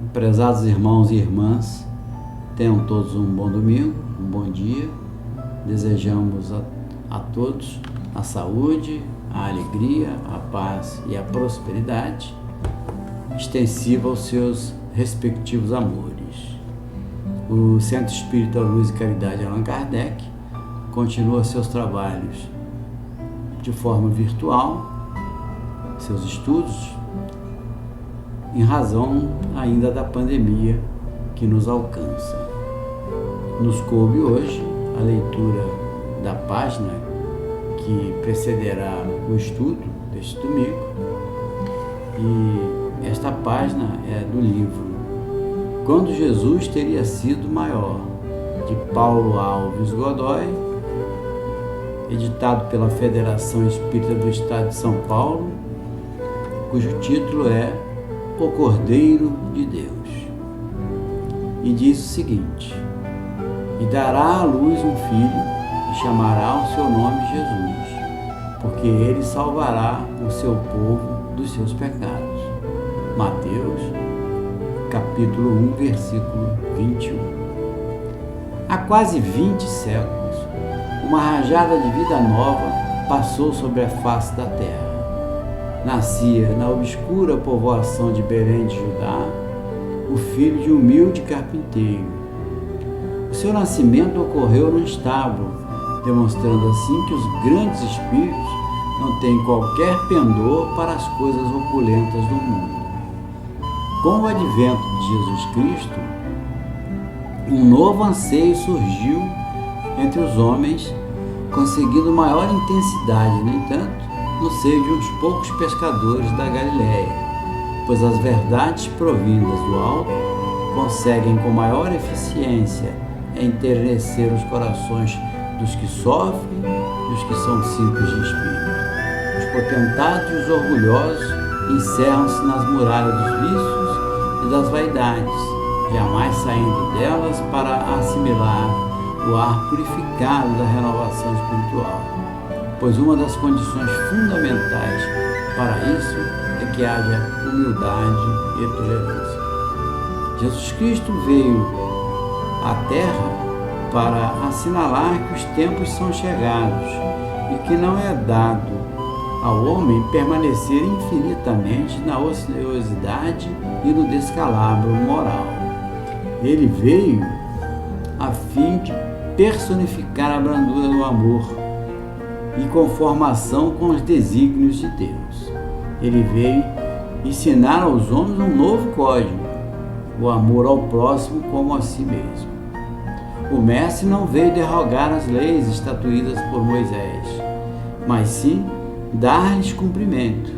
Prezados irmãos e irmãs, tenham todos um bom domingo, um bom dia. Desejamos a todos a saúde, a alegria, a paz e a prosperidade extensiva aos seus respectivos amores. O Centro Espírita Luz e Caridade Allan Kardec continua seus trabalhos de forma virtual, seus estudos, em razão ainda da pandemia que nos alcança. Nos coube hoje a leitura da página que precederá o estudo deste domingo, e esta página é do livro Quando Jesus Teria Sido Maior, de Paulo Alves Godoy, editado pela Federação Espírita do Estado de São Paulo, cujo título é O Cordeiro de Deus. E diz o seguinte: E dará à luz um filho, e chamará o seu nome Jesus, porque ele salvará o seu povo dos seus pecados. Mateus, capítulo 1, versículo 21. Há quase 20 séculos, uma rajada de vida nova passou sobre a face da terra. Nascia na obscura povoação de Belém de Judá o filho de um humilde carpinteiro. O seu nascimento ocorreu num estábulo, demonstrando assim que os grandes espíritos não têm qualquer pendor para as coisas opulentas do mundo. Com o advento de Jesus Cristo, um novo anseio surgiu entre os homens, conseguindo maior intensidade, no entanto, no seio de uns poucos pescadores da Galiléia, pois as verdades provindas do alto conseguem com maior eficiência enternecer os corações dos que sofrem e dos que são simples de espírito. Os potentados e os orgulhosos encerram-se nas muralhas dos vícios e das vaidades, jamais saindo delas para assimilar o ar purificado da renovação espiritual, pois uma das condições fundamentais para isso é que haja humildade e tolerância. Jesus Cristo veio à Terra para assinalar que os tempos são chegados e que não é dado ao homem permanecer infinitamente na ociosidade e no descalabro moral. Ele veio a fim de personificar a brandura do amor e conformação com os desígnios de Deus. Ele veio ensinar aos homens um novo código, o amor ao próximo como a si mesmo. O Mestre não veio derrogar as leis estatuídas por Moisés, mas sim dar-lhes cumprimento.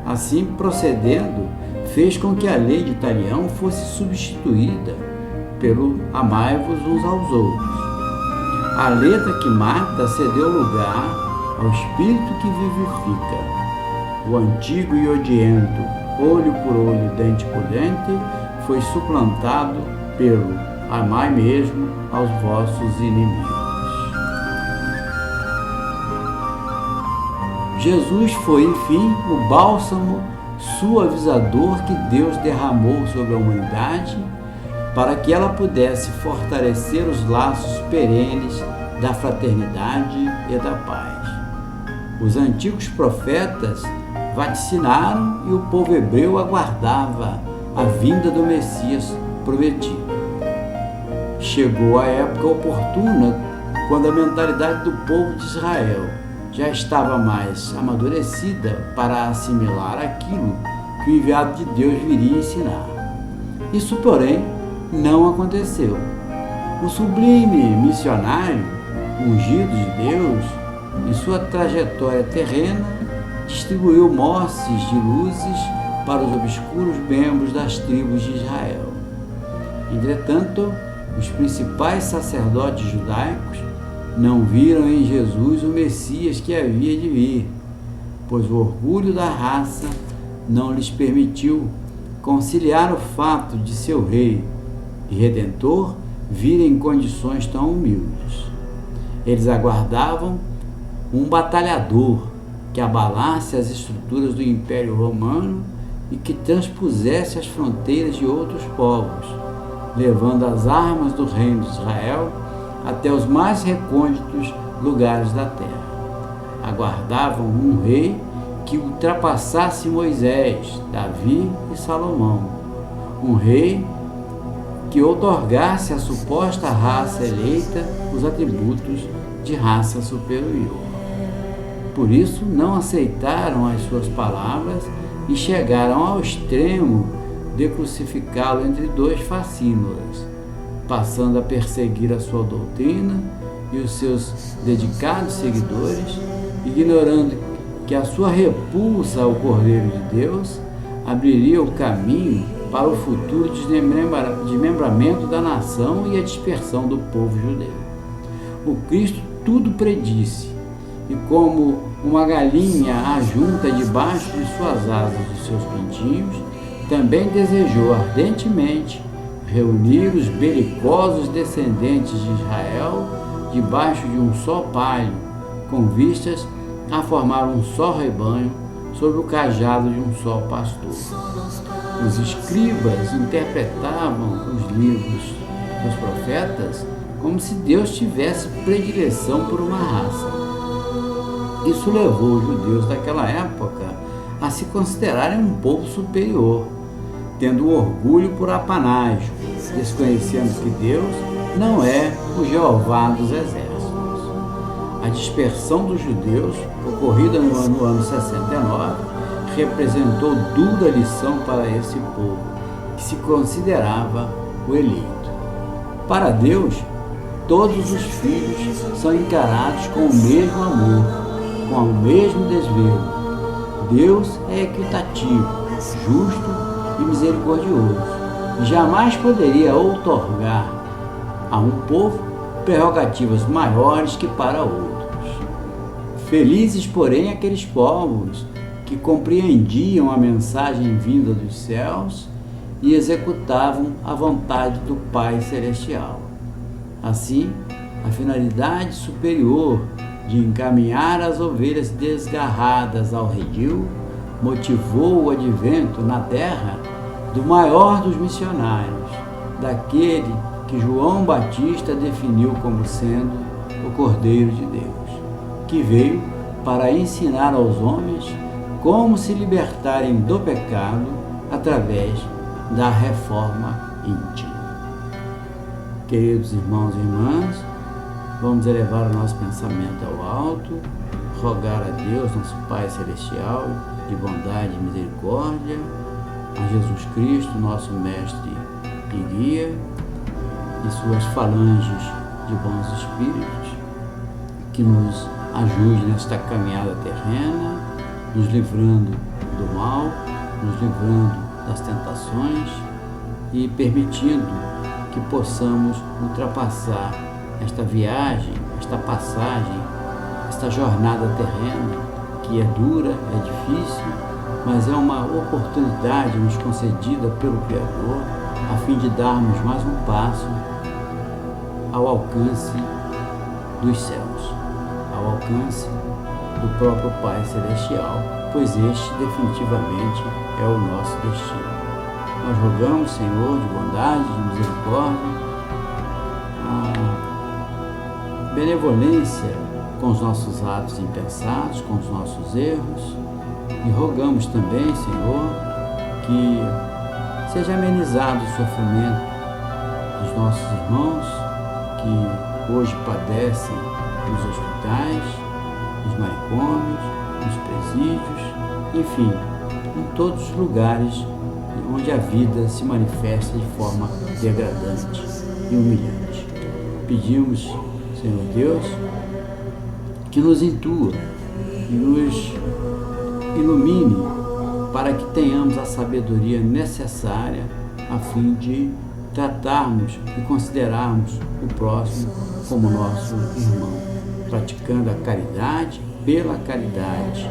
Assim, procedendo, fez com que a lei de Talião fosse substituída pelo amai-vos uns aos outros. A letra que mata cedeu lugar ao espírito que vivifica. O antigo e odiento, olho por olho, dente por dente, foi suplantado pelo amai mesmo aos vossos inimigos. Jesus foi, enfim, o bálsamo suavizador que Deus derramou sobre a humanidade para que ela pudesse fortalecer os laços perenes da fraternidade e da paz. Os antigos profetas vaticinaram e o povo hebreu aguardava a vinda do Messias prometido. Chegou a época oportuna, quando a mentalidade do povo de Israel já estava mais amadurecida para assimilar aquilo que o enviado de Deus viria ensinar. Isso, porém, não aconteceu. O sublime missionário, ungido de Deus, em sua trajetória terrena, distribuiu mosses de luzes para os obscuros membros das tribos de Israel. Entretanto, os principais sacerdotes judaicos não viram em Jesus o Messias que havia de vir, pois o orgulho da raça não lhes permitiu conciliar o fato de seu rei e redentor vir em condições tão humildes. Eles aguardavam um batalhador que abalasse as estruturas do Império Romano e que transpusesse as fronteiras de outros povos, levando as armas do reino de Israel até os mais recônditos lugares da terra. Aguardavam um rei que ultrapassasse Moisés, Davi e Salomão, um rei que outorgasse à suposta raça eleita os atributos de raça superior. Por isso, não aceitaram as suas palavras e chegaram ao extremo de crucificá-lo entre dois facínoras, passando a perseguir a sua doutrina e os seus dedicados seguidores, ignorando que a sua repulsa ao Cordeiro de Deus abriria o caminho para o futuro desmembramento da nação e a dispersão do povo judeu. O Cristo tudo predisse, e como uma galinha ajunta debaixo de suas asas os seus pintinhos, também desejou ardentemente reunir os belicosos descendentes de Israel debaixo de um só palho, com vistas a formar um só rebanho sob o cajado de um só pastor. Os escribas interpretavam os livros dos profetas como se Deus tivesse predileção por uma raça. Isso levou os judeus daquela época a se considerarem um povo superior, tendo orgulho por apanágio, desconhecendo que Deus não é o Jeová dos exércitos. A dispersão dos judeus, ocorrida no ano 69, representou dura lição para esse povo, que se considerava o eleito. Para Deus, todos os filhos são encarados com o mesmo amor, com o mesmo desvelo. Deus é equitativo, justo e misericordioso, e jamais poderia outorgar a um povo prerrogativas maiores que para outros. Felizes, porém, aqueles povos que compreendiam a mensagem vinda dos céus e executavam a vontade do Pai Celestial. Assim, a finalidade superior de encaminhar as ovelhas desgarradas ao redil motivou o advento na terra do maior dos missionários, daquele que João Batista definiu como sendo o Cordeiro de Deus, que veio para ensinar aos homens como se libertarem do pecado através da reforma íntima. Queridos irmãos e irmãs, vamos elevar o nosso pensamento ao alto, rogar a Deus, nosso Pai Celestial, de bondade e misericórdia, a Jesus Cristo, nosso Mestre e Guia, e suas falanges de bons espíritos, que nos ajude nesta caminhada terrena, nos livrando do mal, nos livrando das tentações e permitindo que possamos ultrapassar esta viagem, esta passagem, esta jornada terrena, que é dura, é difícil, mas é uma oportunidade nos concedida pelo Criador a fim de darmos mais um passo ao alcance dos céus, ao alcance do próprio Pai Celestial, pois este definitivamente é o nosso destino. Nós rogamos, Senhor, de bondade, de misericórdia, a benevolência com os nossos atos impensados, com os nossos erros, e rogamos também, Senhor, que seja amenizado o sofrimento dos nossos irmãos que hoje padecem nos hospitais, nos manicômios, nos presídios, enfim, em todos os lugares onde a vida se manifesta de forma degradante e humilhante. Pedimos, Senhor Deus, que nos intua e nos ilumine para que tenhamos a sabedoria necessária a fim de tratarmos e considerarmos o próximo como nosso irmão, praticando a caridade pela caridade,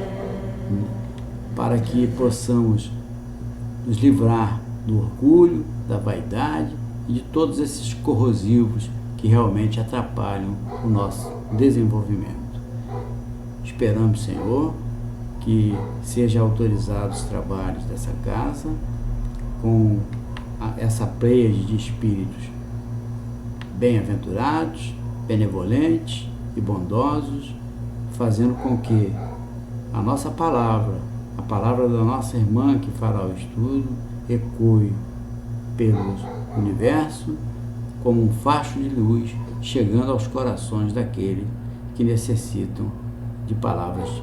para que possamos nos livrar do orgulho, da vaidade e de todos esses corrosivos que realmente atrapalham o nosso desenvolvimento. Esperamos, Senhor, que seja autorizados os trabalhos dessa casa com essa pleiade de espíritos bem-aventurados, benevolentes e bondosos, fazendo com que a nossa palavra, a palavra da nossa irmã que fará o estudo, ecoe pelo universo como um facho de luz, chegando aos corações daqueles que necessitam de palavras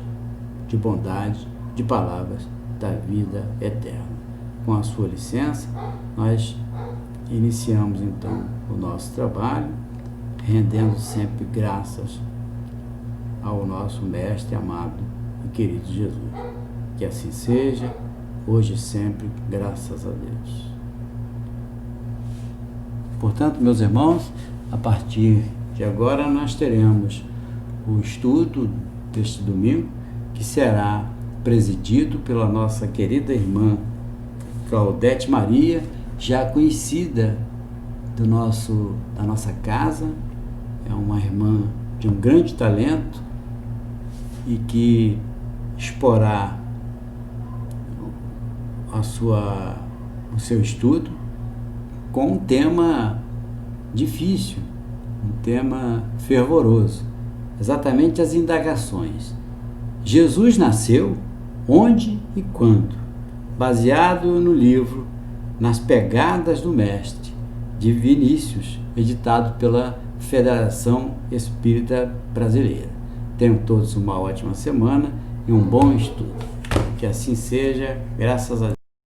de bondade, de palavras da vida eterna. Com a sua licença, nós iniciamos então o nosso trabalho, rendendo sempre graças ao nosso Mestre amado e querido Jesus. Que assim seja, hoje e sempre, graças a Deus. Portanto, meus irmãos, a partir de agora nós teremos o estudo deste domingo, que será presidido pela nossa querida irmã Claudete Maria, já conhecida da nossa casa. É uma irmã de um grande talento e que exporá o seu estudo com um tema difícil, um tema fervoroso, exatamente as indagações. Jesus nasceu onde e quando? Baseado no livro Nas Pegadas do Mestre, de Vinícius, editado pela Federação Espírita Brasileira. Tenham todos uma ótima semana e um bom estudo. Que assim seja, graças a Deus.